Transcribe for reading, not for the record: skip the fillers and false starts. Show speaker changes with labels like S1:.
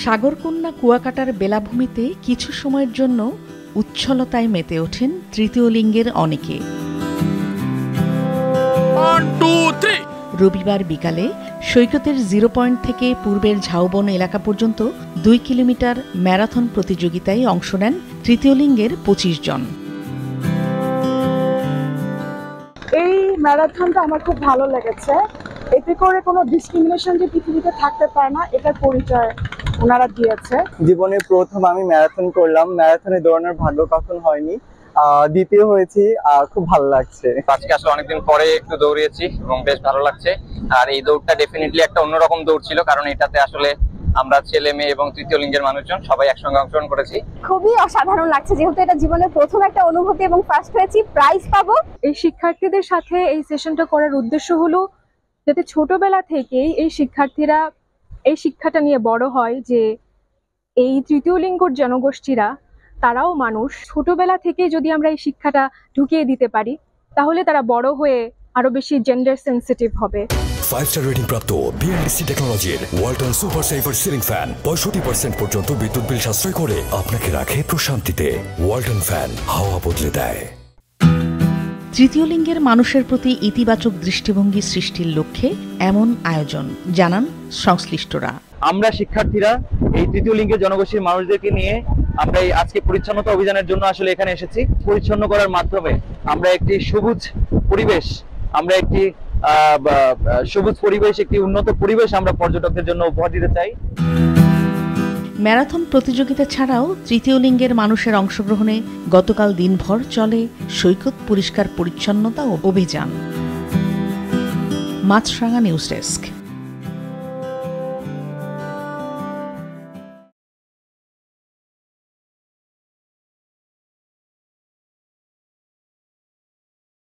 S1: সাগরকন্যা কুয়াকাটার বেলাভূমিতে কিছু সময়ের জন্য উচ্ছলতায় মেতে ওঠেন তৃতীয় লিঙ্গের অনেকে। রবিবার বিকালে সৈকতের 0 পয়েন্ট থেকে পূর্বের ঝাউবন এলাকা পর্যন্ত 2 কিলোমিটার ম্যারাথন প্রতিযোগিতায় অংশ নেন তৃতীয় লিঙ্গের 25 জন।
S2: এই ম্যারাথনটা আমার খুব ভালো লেগেছে। এতে করে কোনো ডিসক্রিমিনেশন যে পৃথিবীতে থাকতে পারে না, এটার পরিচয় ওনারা দিয়েছে।
S3: জীবনে প্রথম আমি ম্যারাথন করলাম। ম্যারাথনে দৌড়ানোর ভাগ্য কখন হয়নি, দ্বিতীয় হয়েছি। খুব ভালো লাগছে।
S4: আজকে আসলে অনেকদিন পরে একটু দৌড়িয়েছি এবং বেশ ভালো লাগছে। আর এই দৌড়টা ডেফিনেটলি একটা অন্যরকম দৌড় ছিল, কারণ এটাতে আসলে আমরা ছেলে মেয়ে এবং তৃতীয় লিঙ্গের মানুষজন সবাই একসঙ্গে অংশগ্রহণ করেছি।
S5: খুবই অসাধারণ লাগছে, যেহেতু এটা জীবনের প্রথম একটা অনুভূতি এবং ফার্স্ট হয়েছি, প্রাইজ পাবো।
S2: এই শিক্ষার্থীদের সাথে এই সেশনটা করার উদ্দেশ্য হলো যাতে ছোটবেলা থেকেই এই শিক্ষার্থীরা এই শিক্ষাটা নিয়ে বড় হয় যে এই তৃতীয় লিঙ্গের জনগোষ্ঠীরা তারাও মানুষ। ছোটবেলা থেকে যদি আমরা এই শিক্ষাটা ঢুকিয়ে দিতে পারি, তাহলে তারা বড় হয়ে আরো বেশি জেন্ডার সেন্সিটিভ হবে।
S6: 5-স্টার রেটিং প্রাপ্ত বিএলডিসি টেকনোলজির Walton super saver ceiling fan 65% পর্যন্ত বিদ্যুৎ বিল সাশ্রয় করে আপনাকে রাখে প্রশান্তিতে। ওয়ালটন ফ্যান, হাওয়া বদলে দেয়।
S1: তৃতীয় লিঙ্গের মানুষের প্রতি ইতিবাচক দৃষ্টিভঙ্গি সৃষ্টির লক্ষ্যে এমন আয়োজন, জানান সংশ্লিষ্টরা।
S4: আমরা শিক্ষার্থীরা এই তৃতীয় লিঙ্গের জনগোষ্ঠীর মানুষদেরকে নিয়ে আমরা এই আজকে পরিচ্ছন্নতা অভিযানের জন্য আসলে এখানে এসেছি। পরিচ্ছন্ন করার মাধ্যমে আমরা একটি সবুজ পরিবেশ, একটি উন্নত পরিবেশ আমরা পর্যটকদের জন্য উপহার দিতে চাই।
S1: ম্যারাথন প্রতিযোগিতা ছাড়াও তৃতীয় লিঙ্গের মানুষের অংশগ্রহণে গতকাল দিনভর চলে সৈকত পরিষ্কার পরিচ্ছন্নতা অভিযান। মাছরাঙা নিউজ ডেস্ক।